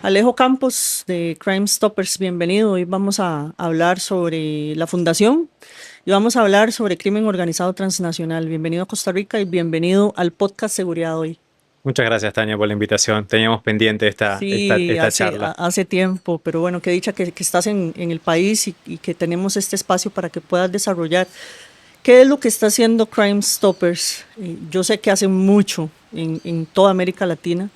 Alejo Campos de Crime Stoppers, bienvenido. Hoy vamos a hablar sobre la fundación y vamos a hablar sobre crimen organizado transnacional. Bienvenido a Costa Rica y bienvenido al podcast Seguridad Hoy. Muchas gracias, Tania, por la invitación. Teníamos pendiente Sí, esta charla. hace tiempo, pero bueno, qué dicha que estás en el país y que tenemos este espacio para que puedas desarrollar. ¿Qué es lo que está haciendo Crime Stoppers? Yo sé que hace mucho en toda América Latina,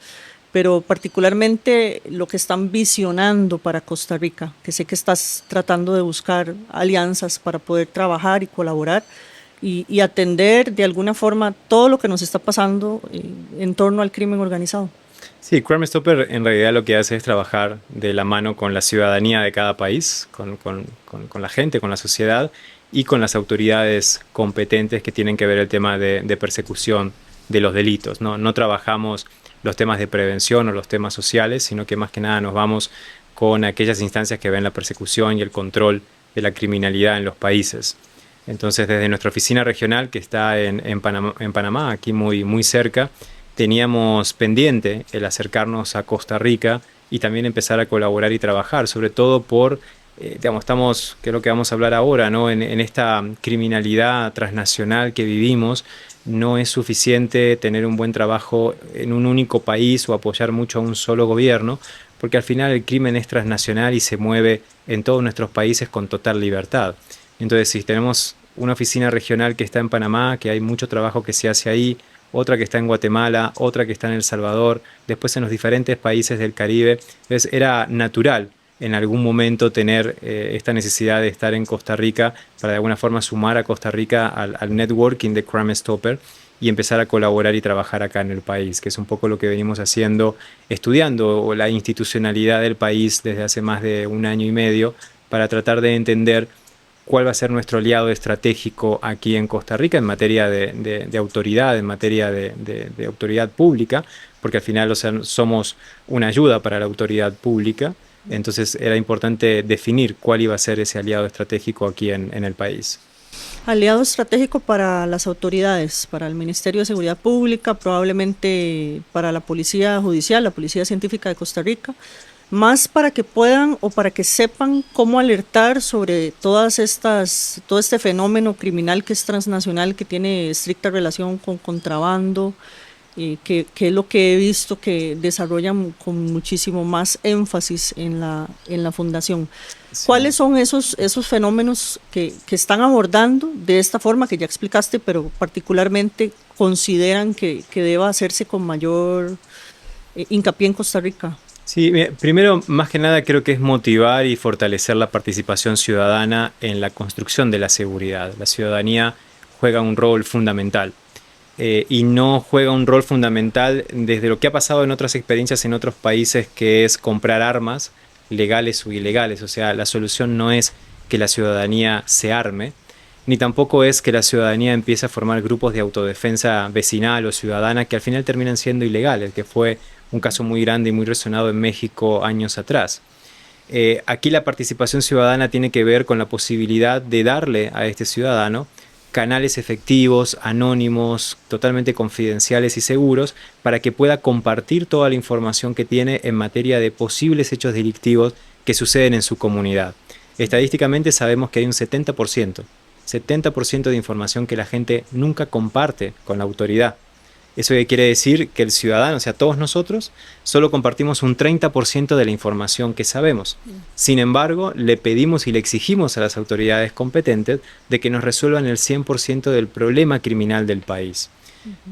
pero particularmente lo que están visionando para Costa Rica, que sé que estás tratando de buscar alianzas para poder trabajar y colaborar y atender de alguna forma todo lo que nos está pasando en torno al crimen organizado. Sí, Crime Stopper en realidad lo que hace es trabajar de la mano con la ciudadanía de cada país, con la gente, con la sociedad y con las autoridades competentes que tienen que ver el tema de persecución de los delitos. No trabajamos los temas de prevención o los temas sociales, sino que más que nada nos vamos con aquellas instancias que ven la persecución y el control de la criminalidad en los países. Entonces, desde nuestra oficina regional, que está en Panamá, aquí muy cerca, teníamos pendiente el acercarnos a Costa Rica y también empezar a colaborar y trabajar, sobre todo por, estamos, que es lo que vamos a hablar ahora, ¿no? En esta criminalidad transnacional que vivimos, no es suficiente tener un buen trabajo en un único país o apoyar mucho a un solo gobierno, porque al final el crimen es transnacional y se mueve en todos nuestros países con total libertad. Entonces, si tenemos una oficina regional que está en Panamá, que hay mucho trabajo que se hace ahí, otra que está en Guatemala, otra que está en El Salvador, después en los diferentes países del Caribe. Entonces, era natural en algún momento tener esta necesidad de estar en Costa Rica para de alguna forma sumar a Costa Rica al networking de Crime Stopper y empezar a colaborar y trabajar acá en el país, que es un poco lo que venimos haciendo, estudiando la institucionalidad del país desde hace más de un año y medio para tratar de entender cuál va a ser nuestro aliado estratégico aquí en Costa Rica en materia de autoridad, en materia de autoridad pública, porque al final, o sea, somos una ayuda para la autoridad pública. Entonces era importante definir cuál iba a ser ese aliado estratégico aquí en el país. Aliado estratégico para las autoridades, para el Ministerio de Seguridad Pública, probablemente para la Policía Judicial, la Policía Científica de Costa Rica, más para que puedan o para que sepan cómo alertar sobre todo este fenómeno criminal que es transnacional, que tiene estricta relación con contrabando, que es lo que he visto que desarrollan con muchísimo más énfasis en la fundación. Sí. ¿Cuáles son esos fenómenos que están abordando de esta forma que ya explicaste, pero particularmente consideran que deba hacerse con mayor hincapié en Costa Rica? Sí, primero, más que nada, creo que es motivar y fortalecer la participación ciudadana en la construcción de la seguridad. La ciudadanía juega un rol fundamental y no juega un rol fundamental desde lo que ha pasado en otras experiencias en otros países, que es comprar armas, legales o ilegales. O sea, la solución no es que la ciudadanía se arme, ni tampoco es que la ciudadanía empiece a formar grupos de autodefensa vecinal o ciudadana que al final terminan siendo ilegales, que fue un caso muy grande y muy resonado en México años atrás. Aquí la participación ciudadana tiene que ver con la posibilidad de darle a este ciudadano canales efectivos, anónimos, totalmente confidenciales y seguros para que pueda compartir toda la información que tiene en materia de posibles hechos delictivos que suceden en su comunidad. Estadísticamente sabemos que hay un 70% de información que la gente nunca comparte con la autoridad. Eso quiere decir que el ciudadano, o sea, todos nosotros, solo compartimos un 30% de la información que sabemos. Sin embargo, le pedimos y le exigimos a las autoridades competentes de que nos resuelvan el 100% del problema criminal del país.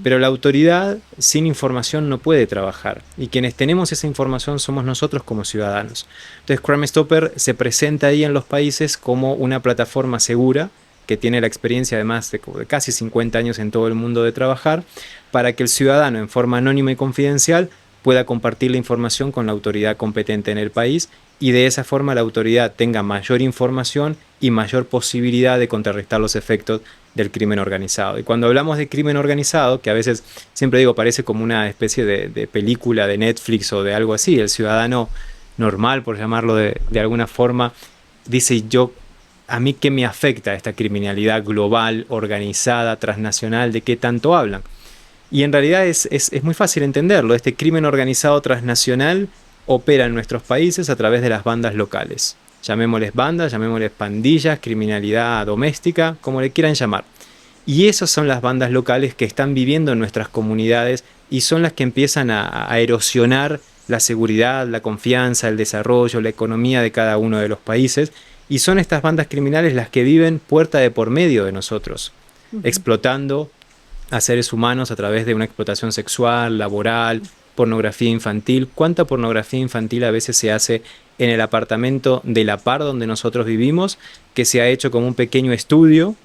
Pero la autoridad sin información no puede trabajar, y quienes tenemos esa información somos nosotros como ciudadanos. Entonces, Crime Stopper se presenta ahí en los países como una plataforma segura que tiene la experiencia además de casi 50 años en todo el mundo de trabajar, para que el ciudadano en forma anónima y confidencial pueda compartir la información con la autoridad competente en el país y de esa forma la autoridad tenga mayor información y mayor posibilidad de contrarrestar los efectos del crimen organizado. Y cuando hablamos de crimen organizado, que a veces siempre digo parece como una especie de película de Netflix o de algo así, el ciudadano normal, por llamarlo de alguna forma, dice ¿a mí qué me afecta esta criminalidad global, organizada, transnacional, de qué tanto hablan? Y en realidad es muy fácil entenderlo. Este crimen organizado transnacional opera en nuestros países a través de las bandas locales. Llamémosles bandas, llamémosles pandillas, criminalidad doméstica, como le quieran llamar. Y esas son las bandas locales que están viviendo en nuestras comunidades y son las que empiezan a erosionar la seguridad, la confianza, el desarrollo, la economía de cada uno de los países. Y son estas bandas criminales las que viven puerta de por medio de nosotros, explotando a seres humanos a través de una explotación sexual, laboral, pornografía infantil. ¿Cuánta pornografía infantil a veces se hace en el apartamento de la par donde nosotros vivimos, que se ha hecho como un pequeño estudio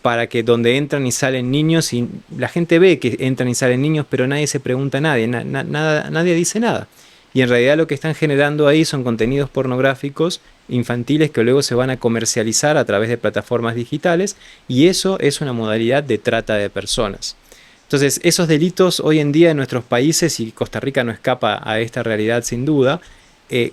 para que donde entran y salen niños, y la gente ve que entran y salen niños, pero nadie se pregunta a nadie, nadie dice nada? Y en realidad lo que están generando ahí son contenidos pornográficos infantiles que luego se van a comercializar a través de plataformas digitales, y eso es una modalidad de trata de personas. Entonces, esos delitos hoy en día en nuestros países, y Costa Rica no escapa a esta realidad sin duda,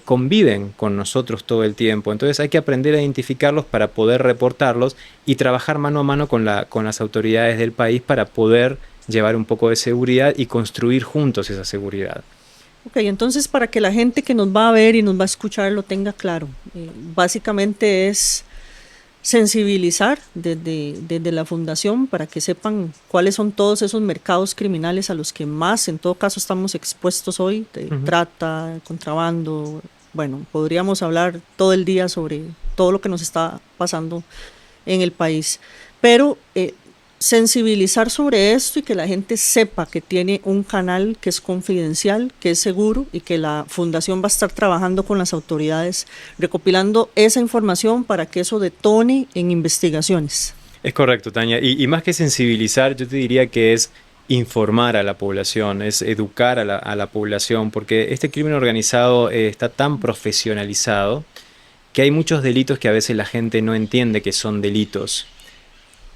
conviven con nosotros todo el tiempo. Entonces hay que aprender a identificarlos para poder reportarlos y trabajar mano a mano con las autoridades del país para poder llevar un poco de seguridad y construir juntos esa seguridad. Ok, entonces para que la gente que nos va a ver y nos va a escuchar lo tenga claro, básicamente es sensibilizar desde la fundación para que sepan cuáles son todos esos mercados criminales a los que más en todo caso estamos expuestos hoy, de trata, contrabando. Bueno, podríamos hablar todo el día sobre todo lo que nos está pasando en el país, pero sensibilizar sobre esto y que la gente sepa que tiene un canal que es confidencial, que es seguro, y que la fundación va a estar trabajando con las autoridades recopilando esa información para que eso detone en investigaciones. Es correcto, Tania, y más que sensibilizar, yo te diría que es informar a la población, es educar a la población, porque este crimen organizado está tan profesionalizado que hay muchos delitos que a veces la gente no entiende que son delitos.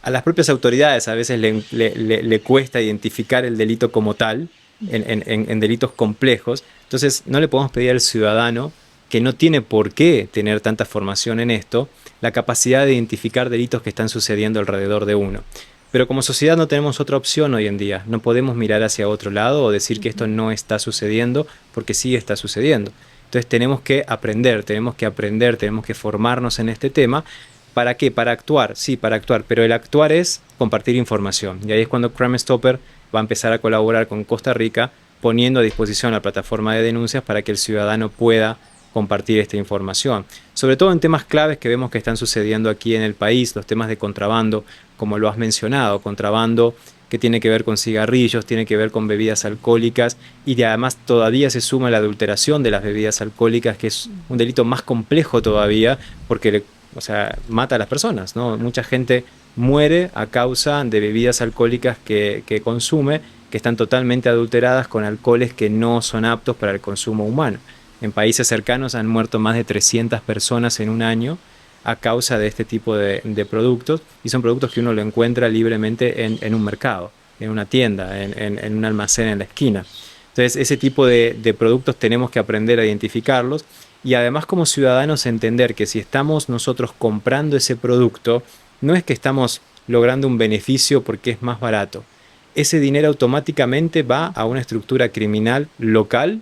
A las propias autoridades a veces le cuesta identificar el delito como tal, en delitos complejos. Entonces no le podemos pedir al ciudadano, que no tiene por qué tener tanta formación en esto, la capacidad de identificar delitos que están sucediendo alrededor de uno. Pero como sociedad no tenemos otra opción hoy en día. No podemos mirar hacia otro lado o decir que esto no está sucediendo, porque sí está sucediendo. Entonces tenemos que aprender, tenemos que formarnos en este tema. ¿Para qué? Para actuar, sí, para actuar, pero el actuar es compartir información. Y ahí es cuando Crime Stopper va a empezar a colaborar con Costa Rica, poniendo a disposición la plataforma de denuncias para que el ciudadano pueda compartir esta información. Sobre todo en temas claves que vemos que están sucediendo aquí en el país, los temas de contrabando, como lo has mencionado, contrabando que tiene que ver con cigarrillos, tiene que ver con bebidas alcohólicas, y además todavía se suma la adulteración de las bebidas alcohólicas, que es un delito más complejo todavía, porque mata a las personas, ¿no? Mucha gente muere a causa de bebidas alcohólicas que consume, que están totalmente adulteradas con alcoholes que no son aptos para el consumo humano. En países cercanos han muerto más de 300 personas en un año a causa de este tipo de productos, y son productos que uno lo encuentra libremente en un mercado, en una tienda, en un almacén en la esquina. Entonces ese tipo de productos tenemos que aprender a identificarlos. Y además como ciudadanos entender que si estamos nosotros comprando ese producto, no es que estamos logrando un beneficio porque es más barato. Ese dinero automáticamente va a una estructura criminal local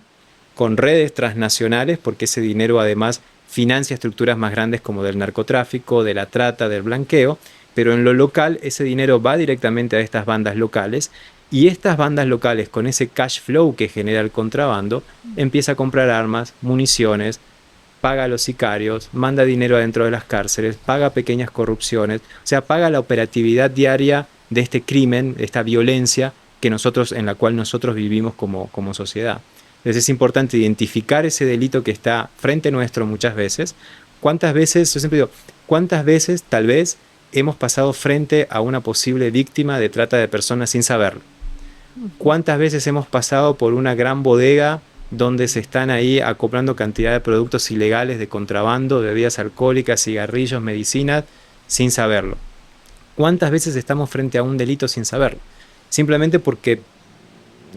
con redes transnacionales, porque ese dinero además financia estructuras más grandes como del narcotráfico, de la trata, del blanqueo, pero en lo local ese dinero va directamente a estas bandas locales, y estas bandas locales con ese cash flow que genera el contrabando empieza a comprar armas, municiones, paga a los sicarios, manda dinero adentro de las cárceles, paga pequeñas corrupciones, o sea, paga la operatividad diaria de este crimen, de esta violencia en la cual nosotros vivimos como sociedad. Entonces es importante identificar ese delito que está frente nuestro muchas veces. ¿Cuántas veces, yo siempre digo, cuántas veces tal vez hemos pasado frente a una posible víctima de trata de personas sin saberlo? ¿Cuántas veces hemos pasado por una gran bodega donde se están ahí acoplando cantidad de productos ilegales de contrabando, de bebidas alcohólicas, cigarrillos, medicinas, sin saberlo? ¿Cuántas veces estamos frente a un delito sin saberlo? Simplemente porque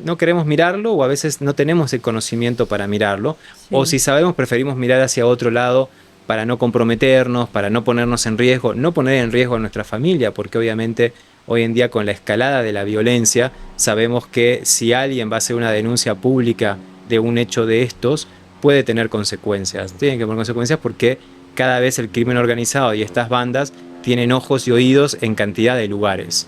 no queremos mirarlo, o a veces no tenemos el conocimiento para mirarlo, sí. O si sabemos preferimos mirar hacia otro lado para no comprometernos, para no ponernos en riesgo, no poner en riesgo a nuestra familia, porque obviamente hoy en día con la escalada de la violencia sabemos que si alguien va a hacer una denuncia pública de un hecho de estos, puede tener consecuencias. Tienen que poner consecuencias porque cada vez el crimen organizado y estas bandas tienen ojos y oídos en cantidad de lugares.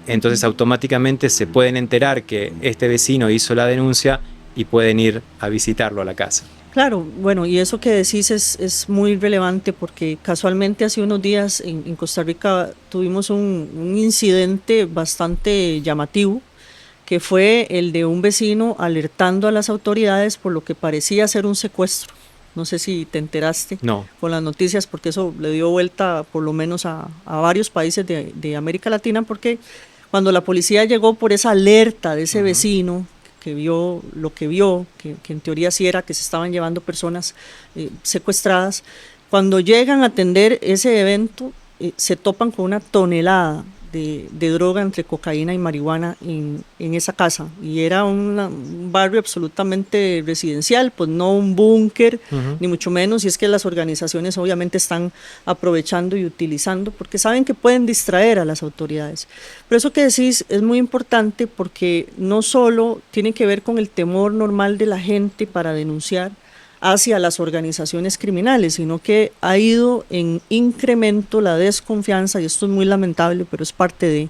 Entonces automáticamente se pueden enterar que este vecino hizo la denuncia y pueden ir a visitarlo a la casa. Claro, bueno, y eso que decís es muy relevante porque casualmente hace unos días en Costa Rica tuvimos un incidente bastante llamativo, que fue el de un vecino alertando a las autoridades por lo que parecía ser un secuestro. No sé si te enteraste No. con las noticias, porque eso le dio vuelta por lo menos a varios países de América Latina, porque cuando la policía llegó por esa alerta de ese vecino que vio lo que vio, que en teoría sí era que se estaban llevando personas secuestradas, cuando llegan a atender ese evento, se topan con una tonelada de droga entre cocaína y marihuana en esa casa, y era un barrio absolutamente residencial, pues no un búnker, ni mucho menos, y es que las organizaciones obviamente están aprovechando y utilizando porque saben que pueden distraer a las autoridades. Pero eso que decís es muy importante porque no solo tiene que ver con el temor normal de la gente para denunciar hacia las organizaciones criminales, sino que ha ido en incremento la desconfianza, y esto es muy lamentable, pero es parte de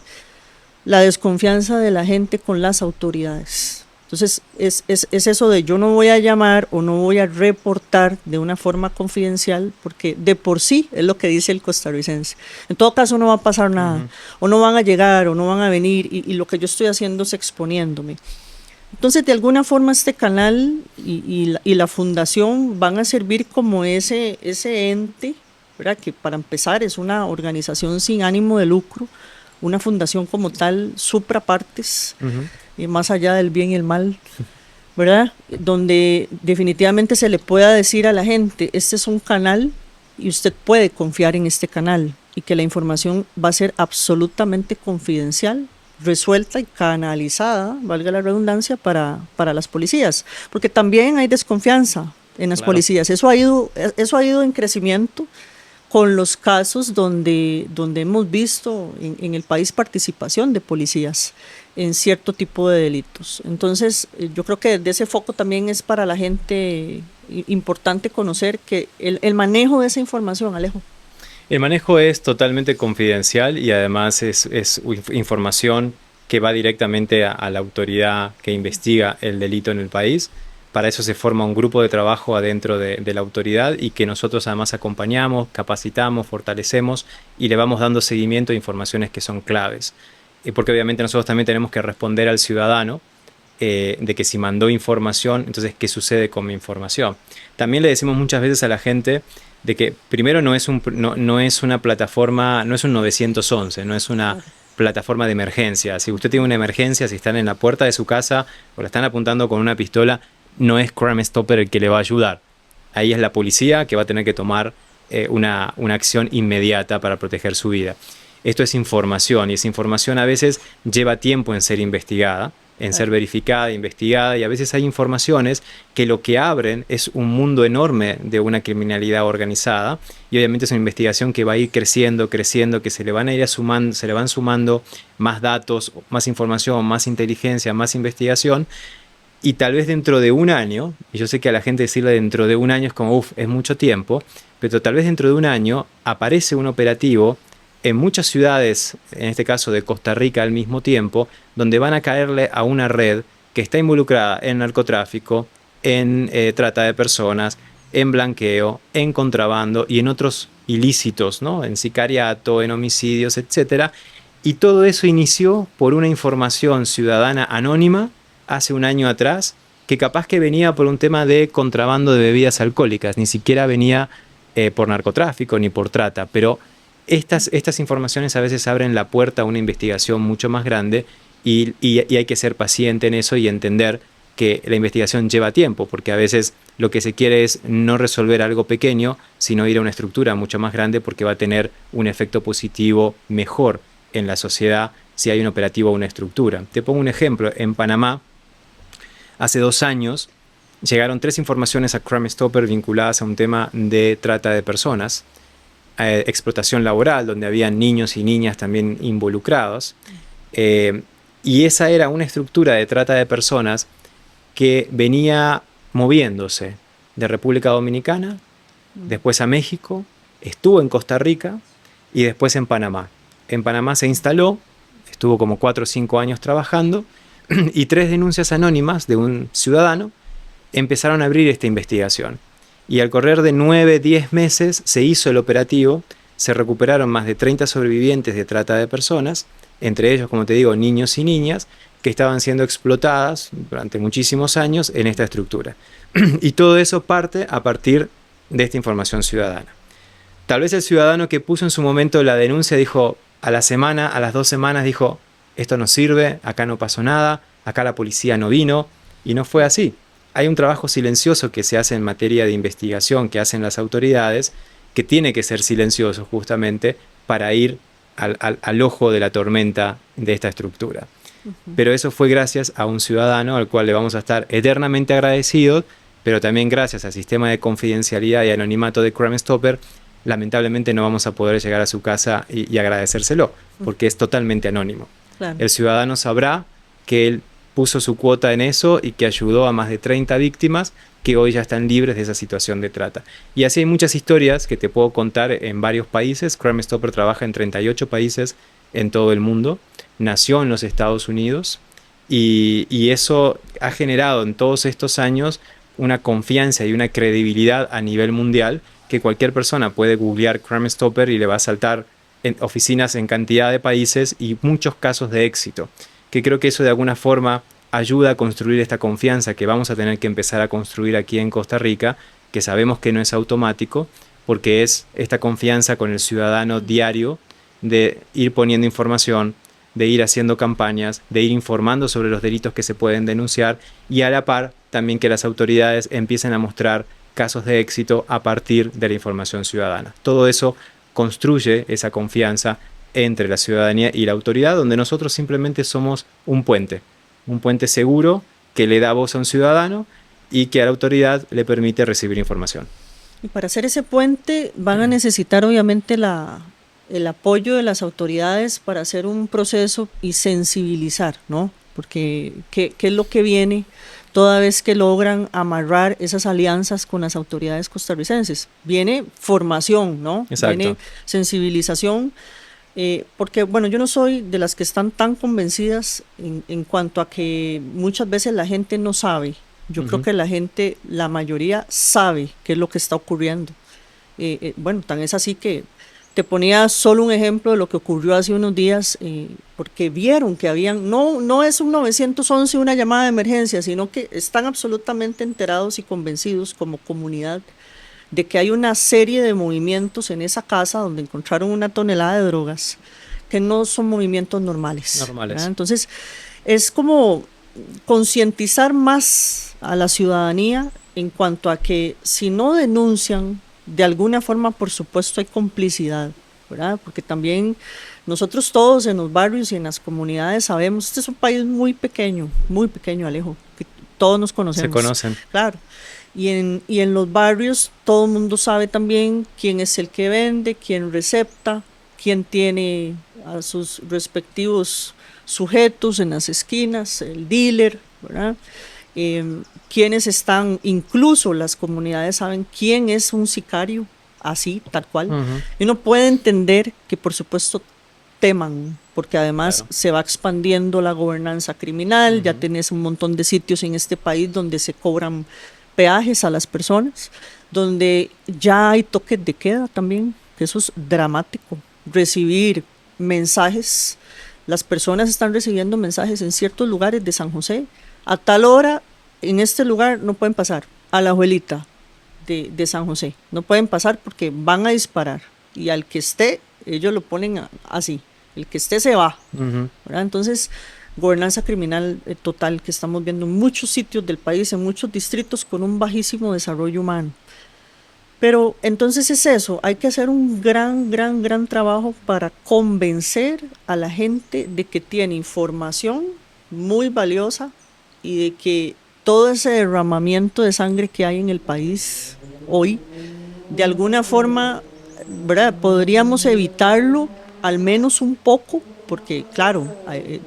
la desconfianza de la gente con las autoridades. Entonces es eso de yo no voy a llamar o no voy a reportar de una forma confidencial, porque de por sí es lo que dice el costarricense. En todo caso no va a pasar nada, o no van a llegar, o no van a venir, y lo que yo estoy haciendo es exponiéndome. Entonces, de alguna forma, este canal y la fundación van a servir como ese ente, ¿verdad? Que para empezar es una organización sin ánimo de lucro, una fundación como tal, supra partes, más allá del bien y el mal, ¿verdad? Donde definitivamente se le pueda decir a la gente, este es un canal y usted puede confiar en este canal, y que la información va a ser absolutamente confidencial, resuelta y canalizada, valga la redundancia, para las policías, porque también hay desconfianza en las policías. Eso ha ido en crecimiento con los casos donde hemos visto en el país participación de policías en cierto tipo de delitos. Entonces, yo creo que de ese foco también es para la gente importante conocer que el manejo de esa información, Alejo. El manejo es totalmente confidencial y además es información que va directamente a la autoridad que investiga el delito en el país. Para eso se forma un grupo de trabajo adentro de la autoridad y que nosotros además acompañamos, capacitamos, fortalecemos y le vamos dando seguimiento a informaciones que son claves. Porque obviamente nosotros también tenemos que responder al ciudadano de que si mandó información, entonces ¿qué sucede con mi información? También le decimos muchas veces a la gente de que primero no es una plataforma, no es un 911, no es una plataforma de emergencia. Si usted tiene una emergencia, si están en la puerta de su casa o la están apuntando con una pistola, no es Crime Stopper el que le va a ayudar. Ahí es la policía que va a tener que tomar una acción inmediata para proteger su vida. Esto es información y esa información a veces lleva tiempo en ser investigada, en ser verificada, investigada, y a veces hay informaciones que lo que abren es un mundo enorme de una criminalidad organizada, y obviamente es una investigación que va a ir creciendo, que se le van a ir sumando, se le van sumando más datos, más información, más inteligencia, más investigación, y tal vez dentro de un año, y yo sé que a la gente decirle dentro de un año es como, es mucho tiempo, pero tal vez dentro de un año aparece un operativo en muchas ciudades, en este caso de Costa Rica al mismo tiempo, donde van a caerle a una red que está involucrada en narcotráfico, en trata de personas, en blanqueo, en contrabando y en otros ilícitos, ¿no? En sicariato, en homicidios, etc. Y todo eso inició por una información ciudadana anónima hace un año atrás, que capaz que venía por un tema de contrabando de bebidas alcohólicas, ni siquiera venía por narcotráfico ni por trata, pero estas informaciones a veces abren la puerta a una investigación mucho más grande y hay que ser paciente en eso y entender que la investigación lleva tiempo, porque a veces lo que se quiere es no resolver algo pequeño, sino ir a una estructura mucho más grande, porque va a tener un efecto positivo mejor en la sociedad si hay un operativo o una estructura. Te pongo un ejemplo. En Panamá, hace 2 años, llegaron 3 informaciones a Crime Stopper vinculadas a un tema de trata de personas, explotación laboral, donde había niños y niñas también involucrados. Y esa era una estructura de trata de personas que venía moviéndose. de República Dominicana, después a México, estuvo en Costa Rica y después en Panamá. En Panamá se instaló, estuvo como 4 o 5 años trabajando y 3 denuncias anónimas de un ciudadano empezaron a abrir esta investigación. Y al correr de 9, 10 meses se hizo el operativo, se recuperaron más de 30 sobrevivientes de trata de personas, entre ellos, como te digo, niños y niñas, que estaban siendo explotadas durante muchísimos años en esta estructura. Y todo eso parte a partir de esta información ciudadana. Tal vez el ciudadano que puso en su momento la denuncia dijo, a la semana, a las 2 semanas dijo, esto no sirve, acá no pasó nada, acá la policía no vino, y no fue así. Hay un trabajo silencioso que se hace en materia de investigación que hacen las autoridades, que tiene que ser silencioso justamente para ir al ojo de la tormenta de esta estructura. Pero eso fue gracias a un ciudadano al cual le vamos a estar eternamente agradecidos, pero también gracias al sistema de confidencialidad y anonimato de Crime Stopper, lamentablemente no vamos a poder llegar a su casa y agradecérselo, porque es totalmente anónimo. Claro. El ciudadano sabrá que él puso su cuota en eso y que ayudó a más de 30 víctimas que hoy ya están libres de esa situación de trata. Y así hay muchas historias que te puedo contar en varios países. Crime Stopper trabaja en 38 países en todo el mundo. Nació en los Estados Unidos y eso ha generado en todos estos años una confianza y una credibilidad a nivel mundial que cualquier persona puede googlear Crime Stopper y le va a saltar en oficinas en cantidad de países y muchos casos de éxito. Que creo que eso de alguna forma ayuda a construir esta confianza que vamos a tener que empezar a construir aquí en Costa Rica, que sabemos que no es automático, porque es esta confianza con el ciudadano diario de ir poniendo información, de ir haciendo campañas, de ir informando sobre los delitos que se pueden denunciar y a la par también que las autoridades empiecen a mostrar casos de éxito a partir de la información ciudadana. Todo eso construye esa confianza entre la ciudadanía y la autoridad, donde nosotros simplemente somos un puente seguro que le da voz a un ciudadano y que a la autoridad le permite recibir información. Y para hacer ese puente van a necesitar obviamente el apoyo de las autoridades para hacer un proceso y sensibilizar, ¿no? Porque ¿qué es lo que viene toda vez que logran amarrar esas alianzas con las autoridades costarricenses? Viene formación, ¿no? Exacto. Viene sensibilización, porque bueno, yo no soy de las que están tan convencidas en cuanto a que muchas veces la gente no sabe. Yo creo que la gente, la mayoría sabe qué es lo que está ocurriendo. Bueno, tan es así que te ponía solo un ejemplo de lo que ocurrió hace unos días, porque vieron que habían, no es un 911 una llamada de emergencia, sino que están absolutamente enterados y convencidos como comunidad de que hay una serie de movimientos en esa casa donde encontraron una tonelada de drogas que no son movimientos normales. ¿Verdad? Entonces, es como concientizar más a la ciudadanía en cuanto a que si no denuncian, de alguna forma, por supuesto, hay complicidad, ¿verdad? Porque también nosotros todos en los barrios y en las comunidades sabemos, este es un país muy pequeño, Alejo, que todos nos conocemos. Se conocen. Claro. Y en los barrios todo el mundo sabe también quién es el que vende, quién recepta, quién tiene a sus respectivos sujetos en las esquinas, el dealer, ¿verdad? Quiénes están, incluso las comunidades saben quién es un sicario, así, tal cual. Y uno puede entender que por supuesto teman, porque además se va expandiendo la gobernanza criminal, ya tenés un montón de sitios en este país donde se cobran peajes a las personas, donde ya hay toques de queda también, que eso es dramático, recibir mensajes, las personas están recibiendo mensajes en ciertos lugares de San José, a tal hora en este lugar no pueden pasar, a la abuelita de San José, no pueden pasar porque van a disparar, y al que esté, ellos lo ponen así, el que esté se va, ¿verdad? Entonces, gobernanza criminal total que estamos viendo en muchos sitios del país, en muchos distritos con un bajísimo desarrollo humano. Pero entonces es eso, hay que hacer un gran trabajo para convencer a la gente de que tiene información muy valiosa y de que todo ese derramamiento de sangre que hay en el país hoy, de alguna forma, ¿verdad?, podríamos evitarlo al menos un poco, porque claro,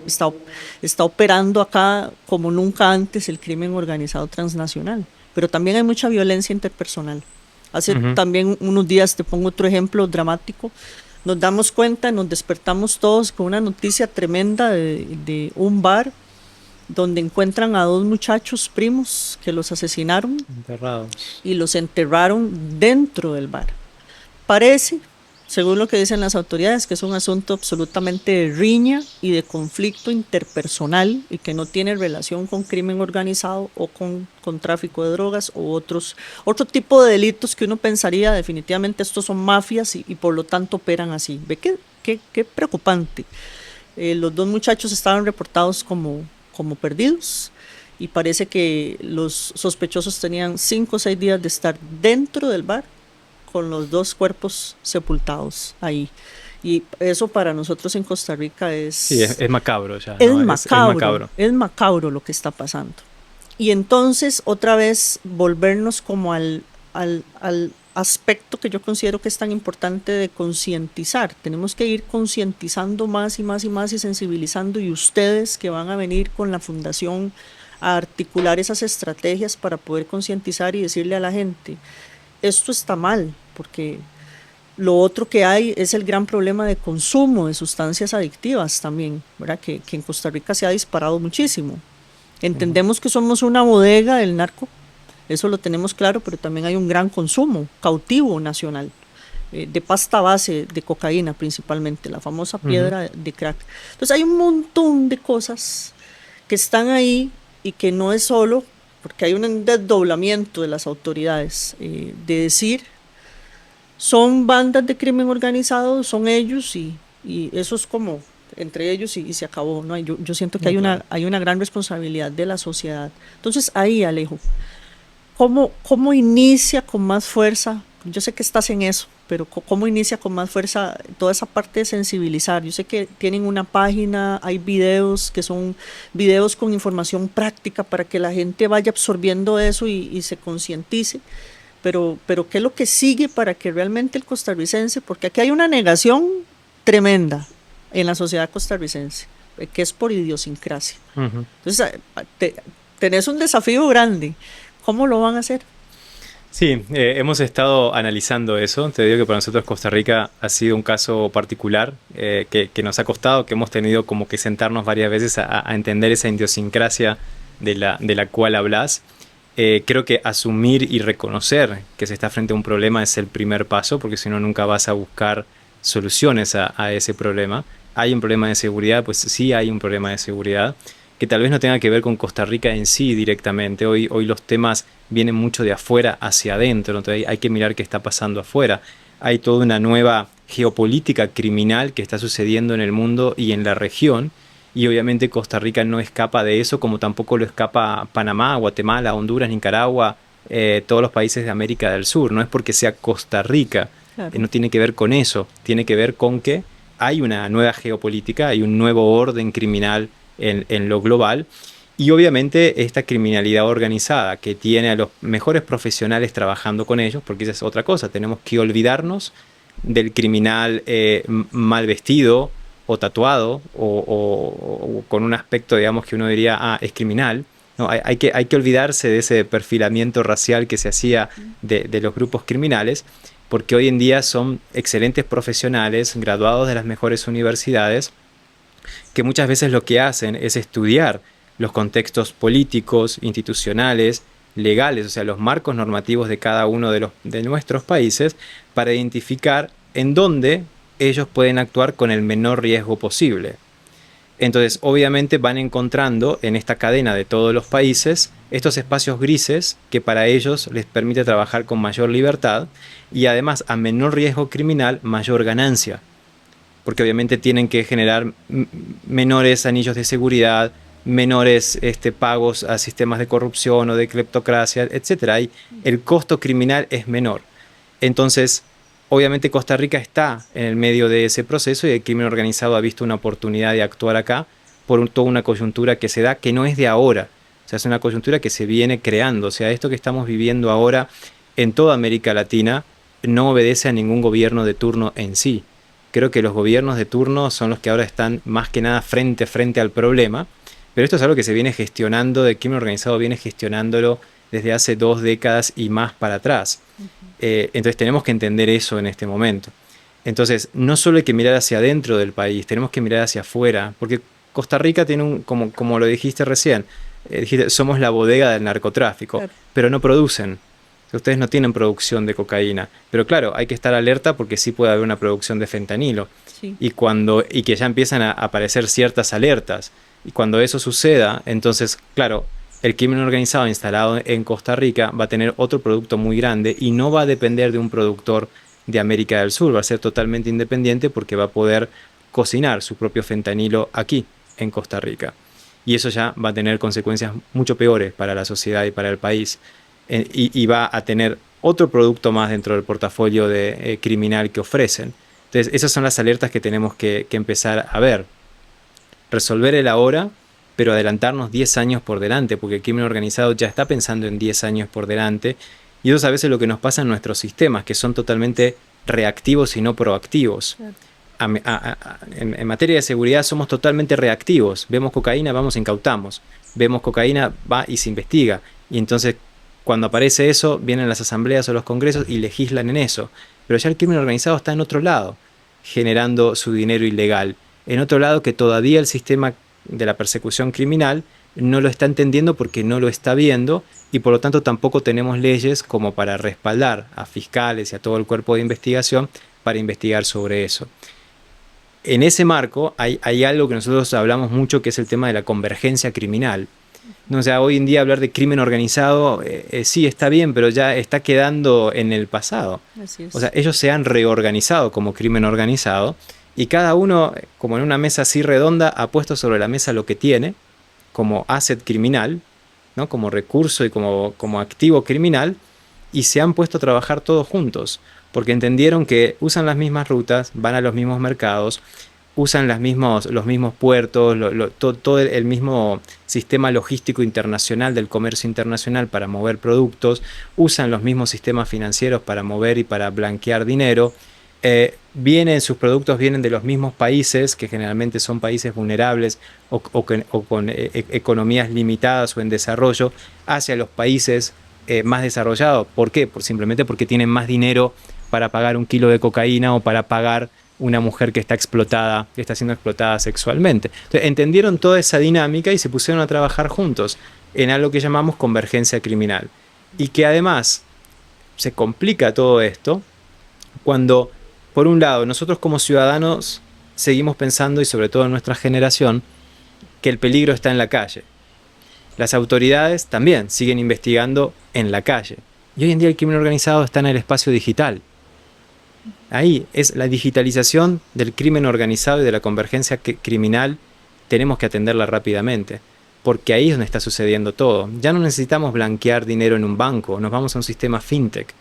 está operando acá como nunca antes el crimen organizado transnacional, pero también hay mucha violencia interpersonal. Hace también unos días, te pongo otro ejemplo dramático, nos damos cuenta, nos despertamos todos con una noticia tremenda de un bar donde encuentran a 2 muchachos primos que los asesinaron. Enterrados. Y los enterraron dentro del bar. Parece, según lo que dicen las autoridades, que es un asunto absolutamente de riña y de conflicto interpersonal y que no tiene relación con crimen organizado o con tráfico de drogas o otro tipo de delitos que uno pensaría definitivamente estos son mafias y por lo tanto operan así. ¿Ve qué preocupante? Los 2 muchachos estaban reportados como perdidos y parece que los sospechosos tenían 5 o 6 días de estar dentro del bar con los 2 cuerpos sepultados ahí. Y eso para nosotros en Costa Rica es... Sí, es macabro ya. Es, ¿no? macabro, es macabro lo que está pasando. Y entonces otra vez volvernos como al aspecto que yo considero que es tan importante de concientizar. Tenemos que ir concientizando más y más y más y sensibilizando, y ustedes que van a venir con la fundación a articular esas estrategias para poder concientizar y decirle a la gente, esto está mal, porque lo otro que hay es el gran problema de consumo de sustancias adictivas también, ¿verdad? Que en Costa Rica se ha disparado muchísimo. Entendemos que somos una bodega del narco, eso lo tenemos claro, pero también hay un gran consumo cautivo nacional de pasta base de cocaína principalmente, la famosa piedra de crack. Entonces hay un montón de cosas que están ahí y que no es solo, porque hay un desdoblamiento de las autoridades, de decir, son bandas de crimen organizado, son ellos y eso es como entre ellos y se acabó, ¿no? Yo siento que hay una gran responsabilidad de la sociedad. Entonces ahí, Alejo, ¿cómo inicia con más fuerza? Yo sé que estás en eso, pero ¿cómo inicia con más fuerza toda esa parte de sensibilizar? Yo sé que tienen una página, hay videos que son videos con información práctica para que la gente vaya absorbiendo eso y se concientice, pero ¿qué es lo que sigue para que realmente el costarricense, porque aquí hay una negación tremenda en la sociedad costarricense, que es por idiosincrasia. Entonces, tenés un desafío grande. ¿Cómo lo van a hacer? Sí, hemos estado analizando eso. Te digo que para nosotros Costa Rica ha sido un caso particular que nos ha costado, que hemos tenido como que sentarnos varias veces a entender esa idiosincrasia de la cual hablas. Creo que asumir y reconocer que se está frente a un problema es el primer paso, porque si no nunca vas a buscar soluciones a ese problema. ¿Hay un problema de seguridad? Pues sí hay un problema de seguridad, que tal vez no tenga que ver con Costa Rica en sí directamente. Hoy los temas vienen mucho de afuera hacia adentro, entonces hay que mirar qué está pasando afuera. Hay toda una nueva geopolítica criminal que está sucediendo en el mundo y en la región, y obviamente Costa Rica no escapa de eso, como tampoco lo escapa Panamá, Guatemala, Honduras, Nicaragua, todos los países de América del Sur. No es porque sea Costa Rica, claro. No tiene que ver con eso, tiene que ver con que hay una nueva geopolítica, hay un nuevo orden criminal en lo global, y obviamente esta criminalidad organizada que tiene a los mejores profesionales trabajando con ellos, porque esa es otra cosa, tenemos que olvidarnos del criminal mal vestido o tatuado o con un aspecto, digamos, que uno diría, es criminal. No, hay que olvidarse de ese perfilamiento racial que se hacía de los grupos criminales, porque hoy en día son excelentes profesionales, graduados de las mejores universidades, que muchas veces lo que hacen es estudiar los contextos políticos, institucionales, legales, o sea, los marcos normativos de cada uno de nuestros países, para identificar en dónde ellos pueden actuar con el menor riesgo posible. Entonces, obviamente van encontrando en esta cadena de todos los países estos espacios grises que para ellos les permite trabajar con mayor libertad y además a menor riesgo criminal, mayor ganancia. Porque obviamente tienen que generar menores anillos de seguridad, menores pagos a sistemas de corrupción o de cleptocracia, etc. Y el costo criminal es menor. Entonces, obviamente Costa Rica está en el medio de ese proceso y el crimen organizado ha visto una oportunidad de actuar acá por toda una coyuntura que se da, que no es de ahora. O sea, es una coyuntura que se viene creando. O sea, esto que estamos viviendo ahora en toda América Latina no obedece a ningún gobierno de turno en sí. Creo que los gobiernos de turno son los que ahora están más que nada frente al problema, pero esto es algo que se viene gestionando, el crimen organizado viene gestionándolo desde hace 2 décadas y más para atrás. Entonces tenemos que entender eso en este momento. Entonces, no solo hay que mirar hacia adentro del país, tenemos que mirar hacia afuera, porque Costa Rica tiene como lo dijiste recién, somos la bodega del narcotráfico, Claro. pero no producen. Ustedes no tienen producción de cocaína, pero claro, hay que estar alerta porque sí puede haber una producción de fentanilo. Sí. Y que ya empiezan a aparecer ciertas alertas. Y cuando eso suceda, entonces, claro, el crimen organizado instalado en Costa Rica va a tener otro producto muy grande y no va a depender de un productor de América del Sur, va a ser totalmente independiente porque va a poder cocinar su propio fentanilo aquí, en Costa Rica. Y eso ya va a tener consecuencias mucho peores para la sociedad y para el país. Y va a tener otro producto más dentro del portafolio criminal que ofrecen. Entonces, esas son las alertas que tenemos que empezar a ver. Resolver el ahora, pero adelantarnos 10 años por delante, porque el crimen organizado ya está pensando en 10 años por delante. Y eso es a veces lo que nos pasa en nuestros sistemas, que son totalmente reactivos y no proactivos. Claro. En materia de seguridad somos totalmente reactivos. Vemos cocaína, vamos e incautamos. Vemos cocaína, va y se investiga. Y entonces, cuando aparece eso, vienen las asambleas o los congresos y legislan en eso. Pero ya el crimen organizado está en otro lado, generando su dinero ilegal. En otro lado que todavía el sistema de la persecución criminal no lo está entendiendo porque no lo está viendo y por lo tanto tampoco tenemos leyes como para respaldar a fiscales y a todo el cuerpo de investigación para investigar sobre eso. En ese marco hay algo que nosotros hablamos mucho que es el tema de la convergencia criminal. O sea, hoy en día hablar de crimen organizado sí está bien, pero ya está quedando en el pasado. Así es. O sea, ellos se han reorganizado como crimen organizado y cada uno, como en una mesa así redonda, ha puesto sobre la mesa lo que tiene como asset criminal, ¿no? Como recurso y como activo criminal, y se han puesto a trabajar todos juntos, porque entendieron que usan las mismas rutas, van a los mismos mercados, usan los mismos puertos, todo el mismo sistema logístico internacional del comercio internacional para mover productos, usan los mismos sistemas financieros para mover y para blanquear dinero. Sus productos vienen de los mismos países, que generalmente son países vulnerables o con economías limitadas o en desarrollo, hacia los países más desarrollados. ¿Por qué? Simplemente porque tienen más dinero para pagar un kilo de cocaína o para pagar una mujer que está siendo explotada sexualmente. Entonces, entendieron toda esa dinámica y se pusieron a trabajar juntos en algo que llamamos convergencia criminal. Y que además se complica todo esto cuando, por un lado, nosotros como ciudadanos seguimos pensando, y sobre todo en nuestra generación, que el peligro está en la calle. Las autoridades también siguen investigando en la calle. Y hoy en día el crimen organizado está en el espacio digital. Ahí es la digitalización del crimen organizado y de la convergencia criminal. Tenemos que atenderla rápidamente, porque ahí es donde está sucediendo todo. Ya no necesitamos blanquear dinero en un banco, nos vamos a un sistema fintech.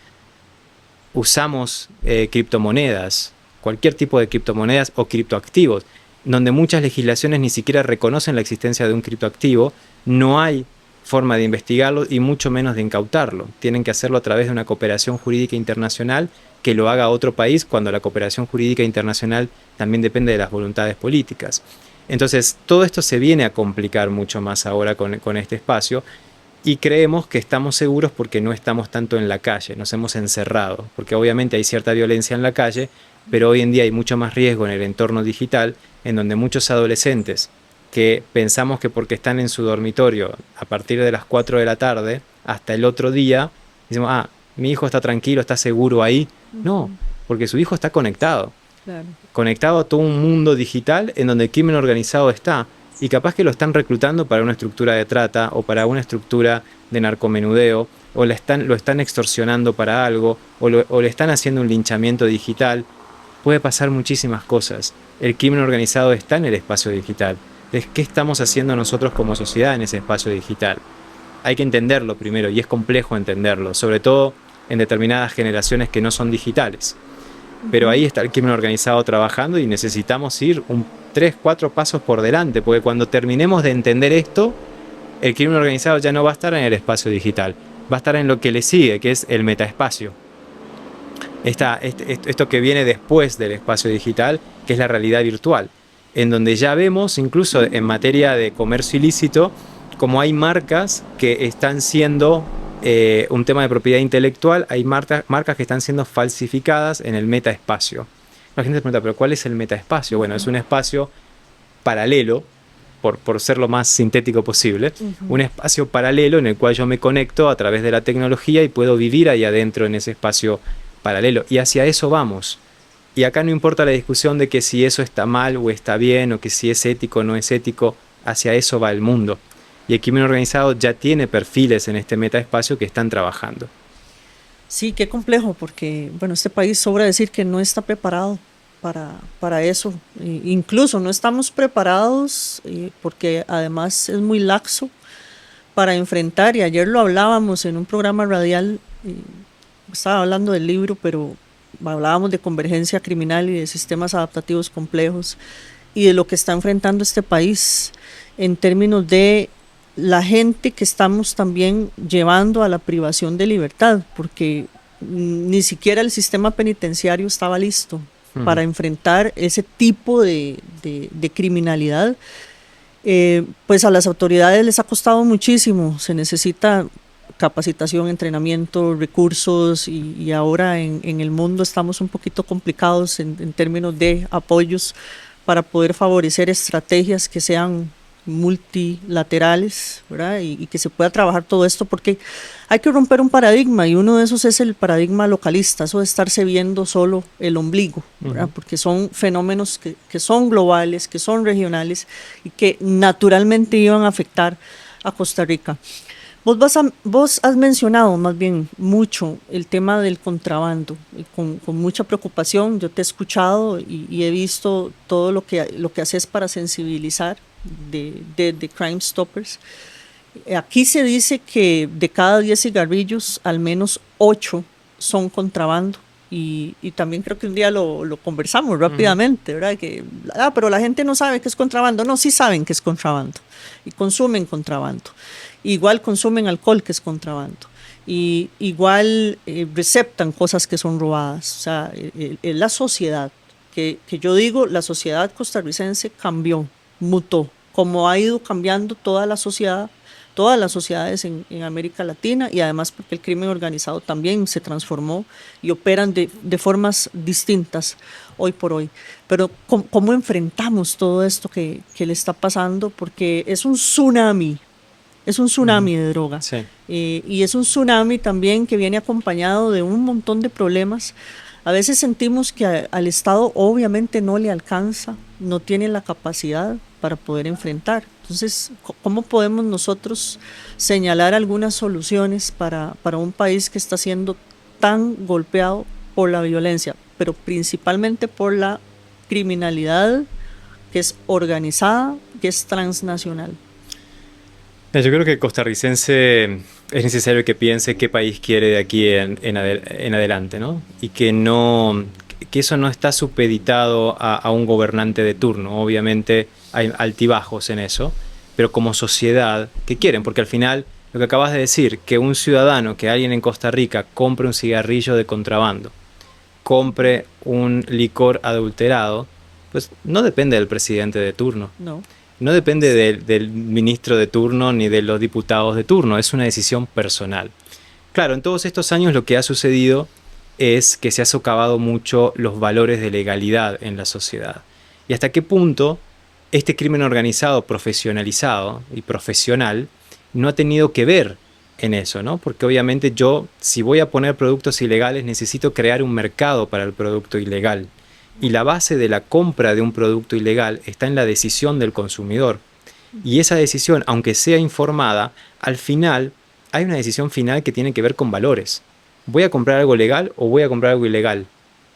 Usamos criptomonedas, cualquier tipo de criptomonedas o criptoactivos, donde muchas legislaciones ni siquiera reconocen la existencia de un criptoactivo, no hay forma de investigarlo y mucho menos de incautarlo. Tienen que hacerlo a través de una cooperación jurídica internacional que lo haga otro país, cuando la cooperación jurídica internacional también depende de las voluntades políticas. Entonces, todo esto se viene a complicar mucho más ahora con este espacio, y creemos que estamos seguros porque no estamos tanto en la calle, nos hemos encerrado, porque obviamente hay cierta violencia en la calle, pero hoy en día hay mucho más riesgo en el entorno digital, en donde muchos adolescentes que pensamos que porque están en su dormitorio a partir de las 4 de la tarde hasta el otro día, decimos, mi hijo está tranquilo, está seguro ahí. No, porque su hijo está conectado. Claro. Conectado a todo un mundo digital en donde el crimen organizado está. Y capaz que lo están reclutando para una estructura de trata o para una estructura de narcomenudeo, o lo están extorsionando para algo, o le están haciendo un linchamiento digital. Puede pasar muchísimas cosas. El crimen organizado está en el espacio digital. Entonces, ¿qué estamos haciendo nosotros como sociedad en ese espacio digital? Hay que entenderlo primero, y es complejo entenderlo, sobre todo en determinadas generaciones que no son digitales. Pero ahí está el crimen organizado trabajando y necesitamos ir 3, 4 pasos por delante, porque cuando terminemos de entender esto, el crimen organizado ya no va a estar en el espacio digital, va a estar en lo que le sigue, que es el metaespacio. Esto que viene después del espacio digital, que es la realidad virtual, en donde ya vemos, incluso en materia de comercio ilícito, como hay marcas que están siendo un tema de propiedad intelectual, hay marcas que están siendo falsificadas en el metaespacio. La gente se pregunta, ¿pero cuál es el metaespacio? Bueno, es un espacio paralelo, por ser lo más sintético posible, un espacio paralelo en el cual yo me conecto a través de la tecnología y puedo vivir ahí adentro en ese espacio paralelo. Y hacia eso vamos. Y acá no importa la discusión de que si eso está mal o está bien, o que si es ético o no es ético, hacia eso va el mundo. Y el crimen organizado ya tiene perfiles en este metaespacio que están trabajando. Sí, qué complejo, porque bueno, este país sobra decir que no está preparado para eso. Incluso no estamos preparados porque además es muy laxo para enfrentar, y ayer lo hablábamos en un programa radial, estaba hablando del libro, pero hablábamos de convergencia criminal y de sistemas adaptativos complejos y de lo que está enfrentando este país en términos de la gente que estamos también llevando a la privación de libertad, porque ni siquiera el sistema penitenciario estaba listo para enfrentar ese tipo de criminalidad. Pues a las autoridades les ha costado muchísimo, se necesita capacitación, entrenamiento, recursos, y ahora en el mundo estamos un poquito complicados en términos de apoyos para poder favorecer estrategias que sean multilaterales, ¿verdad? Y que se pueda trabajar todo esto, porque hay que romper un paradigma, y uno de esos es el paradigma localista, eso de estarse viendo solo el ombligo, ¿verdad? Porque son fenómenos que son globales, que son regionales y que naturalmente iban a afectar a Costa Rica. Vos has mencionado más bien mucho el tema del contrabando, y con mucha preocupación. Yo te he escuchado y he visto todo lo que haces para sensibilizar de Crime Stoppers. Aquí se dice que de cada 10 cigarrillos, al menos 8 son contrabando. Y también creo que un día lo conversamos rápidamente, ¿verdad? Pero la gente no sabe que es contrabando. No, sí saben que es contrabando y consumen contrabando. Igual consumen alcohol, que es contrabando. Y igual receptan cosas que son robadas. O sea, es la sociedad, que yo digo, la sociedad costarricense cambió, mutó, como ha ido cambiando toda la sociedad, todas las sociedades en América Latina, y además porque el crimen organizado también se transformó y operan de formas distintas hoy por hoy. Pero ¿cómo enfrentamos todo esto que le está pasando? Porque es un tsunami de droga. Sí. Y es un tsunami también que viene acompañado de un montón de problemas. A veces sentimos que al Estado obviamente no le alcanza, no tiene la capacidad para poder enfrentar. Entonces, ¿cómo podemos nosotros señalar algunas soluciones para un país que está siendo tan golpeado por la violencia, pero principalmente por la criminalidad que es organizada, que es transnacional? Yo creo que el costarricense es necesario que piense qué país quiere de aquí en adelante, ¿no? Y que eso no está supeditado a un gobernante de turno. Obviamente hay altibajos en eso, pero como sociedad, ¿qué quieren? Porque al final, lo que acabas de decir, que un ciudadano, que alguien en Costa Rica compre un cigarrillo de contrabando, compre un licor adulterado, pues no depende del presidente de turno. No. No depende del ministro de turno ni de los diputados de turno, es una decisión personal. Claro, en todos estos años lo que ha sucedido es que se ha socavado mucho los valores de legalidad en la sociedad. Y hasta qué punto este crimen organizado, profesionalizado y profesional, no ha tenido que ver en eso, ¿no? Porque obviamente yo, si voy a poner productos ilegales, necesito crear un mercado para el producto ilegal. Y la base de la compra de un producto ilegal está en la decisión del consumidor. Y esa decisión, aunque sea informada, al final hay una decisión final que tiene que ver con valores. ¿Voy a comprar algo legal o voy a comprar algo ilegal?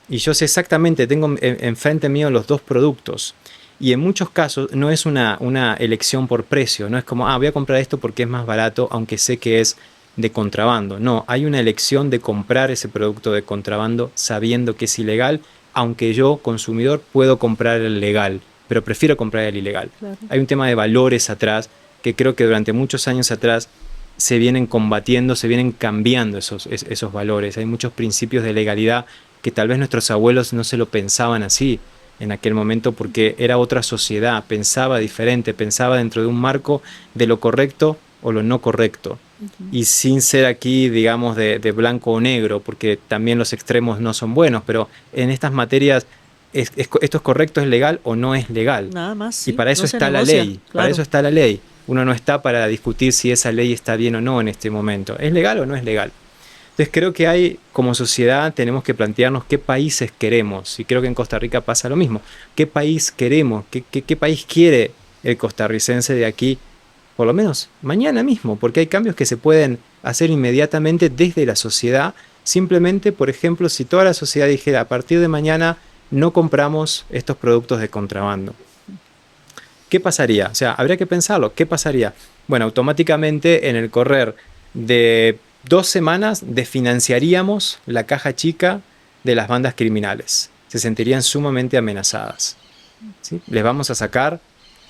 Y yo sé exactamente, tengo enfrente mío los dos productos. Y en muchos casos no es una elección por precio, no es como, voy a comprar esto porque es más barato, aunque sé que es de contrabando. No, hay una elección de comprar ese producto de contrabando sabiendo que es ilegal, aunque yo, consumidor, puedo comprar el legal, pero prefiero comprar el ilegal. Claro. Hay un tema de valores atrás que creo que durante muchos años atrás se vienen combatiendo, se vienen cambiando esos valores. Hay muchos principios de legalidad que tal vez nuestros abuelos no se lo pensaban así en aquel momento porque era otra sociedad, pensaba diferente, pensaba dentro de un marco de lo correcto o lo no correcto. y sin ser aquí, digamos, de blanco o negro, porque también los extremos no son buenos, pero en estas materias, ¿esto es correcto, es legal o no es legal? Nada más, sí, y para eso no se está la negocia, ley, claro. para eso está la ley. Uno no está para discutir si esa ley está bien o no en este momento. ¿Es legal o no es legal? Entonces creo que como sociedad tenemos que plantearnos qué países queremos, y creo que en Costa Rica pasa lo mismo. ¿Qué país queremos? ¿Qué país quiere el costarricense de aquí? Por lo menos mañana mismo, porque hay cambios que se pueden hacer inmediatamente desde la sociedad. Simplemente, por ejemplo, si toda la sociedad dijera, a partir de mañana no compramos estos productos de contrabando. ¿Qué pasaría? O sea, habría que pensarlo. ¿Qué pasaría? Bueno, automáticamente en el correr de 2 semanas desfinanciaríamos la caja chica de las bandas criminales. Se sentirían sumamente amenazadas, ¿sí? Les vamos a sacar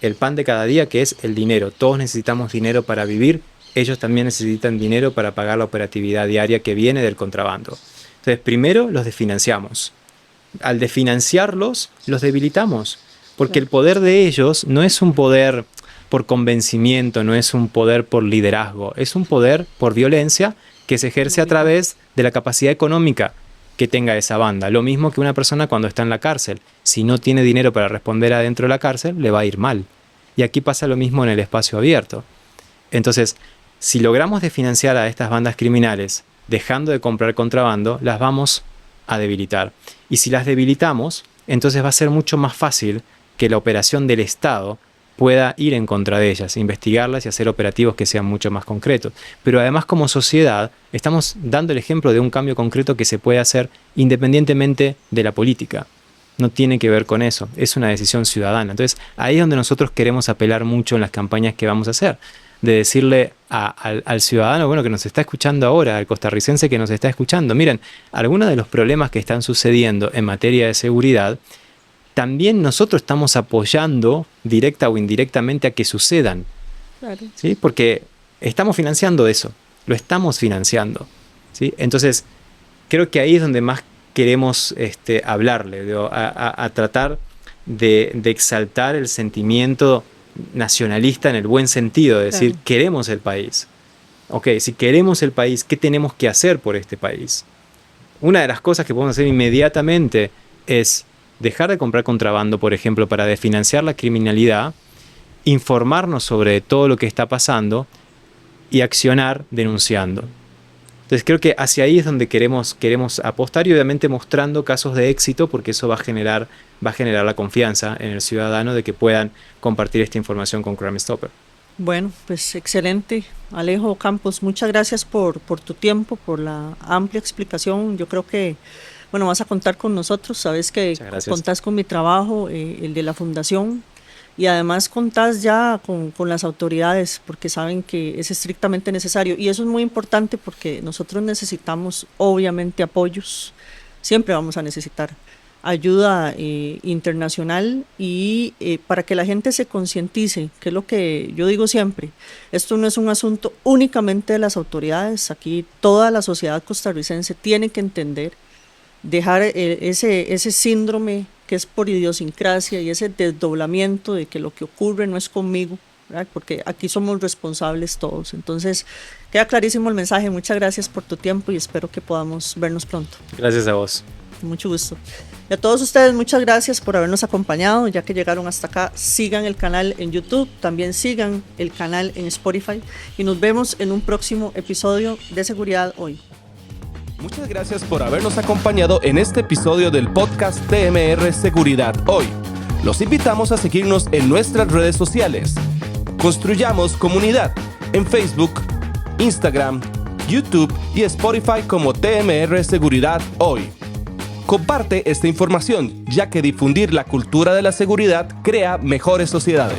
el pan de cada día, que es el dinero. Todos necesitamos dinero para vivir. Ellos también necesitan dinero para pagar la operatividad diaria que viene del contrabando. Entonces, primero los desfinanciamos. Al desfinanciarlos, los debilitamos. Porque el poder de ellos no es un poder por convencimiento, no es un poder por liderazgo, es un poder por violencia que se ejerce a través de la capacidad económica que tenga esa banda. Lo mismo que una persona cuando está en la cárcel. Si no tiene dinero para responder adentro de la cárcel, le va a ir mal. Y aquí pasa lo mismo en el espacio abierto. Entonces, si logramos desfinanciar a estas bandas criminales, dejando de comprar contrabando, las vamos a debilitar. Y si las debilitamos, entonces va a ser mucho más fácil que la operación del Estado pueda ir en contra de ellas, investigarlas y hacer operativos que sean mucho más concretos. Pero además, como sociedad, estamos dando el ejemplo de un cambio concreto que se puede hacer independientemente de la política. No tiene que ver con eso, es una decisión ciudadana. Entonces, ahí es donde nosotros queremos apelar mucho en las campañas que vamos a hacer, de decirle al ciudadano, bueno, que nos está escuchando ahora, al costarricense que nos está escuchando, miren, algunos de los problemas que están sucediendo en materia de seguridad, también nosotros estamos apoyando directa o indirectamente a que sucedan. Claro. ¿Sí? Porque estamos financiando eso, lo estamos financiando, ¿sí? Entonces, creo que ahí es donde más queremos hablarle, a tratar de exaltar el sentimiento nacionalista en el buen sentido, de decir, claro, queremos el país. Ok, si queremos el país, ¿qué tenemos que hacer por este país? Una de las cosas que podemos hacer inmediatamente es dejar de comprar contrabando, por ejemplo, para desfinanciar la criminalidad, informarnos sobre todo lo que está pasando y accionar denunciando. Entonces creo que hacia ahí es donde queremos apostar, y obviamente mostrando casos de éxito, porque eso va a generar la confianza en el ciudadano de que puedan compartir esta información con Crime Stopper. Bueno, pues excelente. Alejo Campos, muchas gracias por tu tiempo, por la amplia explicación. Yo creo que vas a contar con nosotros, sabes que contás con mi trabajo, el de la fundación, y además contás ya con las autoridades, porque saben que es estrictamente necesario, y eso es muy importante porque nosotros necesitamos obviamente apoyos, siempre vamos a necesitar ayuda internacional, y para que la gente se concientice, que es lo que yo digo siempre, esto no es un asunto únicamente de las autoridades, aquí toda la sociedad costarricense tiene que entender, dejar ese síndrome que es por idiosincrasia y ese desdoblamiento de que lo que ocurre no es conmigo, ¿verdad? Porque aquí somos responsables todos. Entonces, queda clarísimo el mensaje. Muchas gracias por tu tiempo y espero que podamos vernos pronto. Gracias a vos. Mucho gusto. Y a todos ustedes, muchas gracias por habernos acompañado. Ya que llegaron hasta acá, sigan el canal en YouTube, también sigan el canal en Spotify, y nos vemos en un próximo episodio de Seguridad Hoy. Muchas gracias por habernos acompañado en este episodio del podcast TMR Seguridad Hoy. Los invitamos a seguirnos en nuestras redes sociales. Construyamos comunidad en Facebook, Instagram, YouTube y Spotify como TMR Seguridad Hoy. Comparte esta información, ya que difundir la cultura de la seguridad crea mejores sociedades.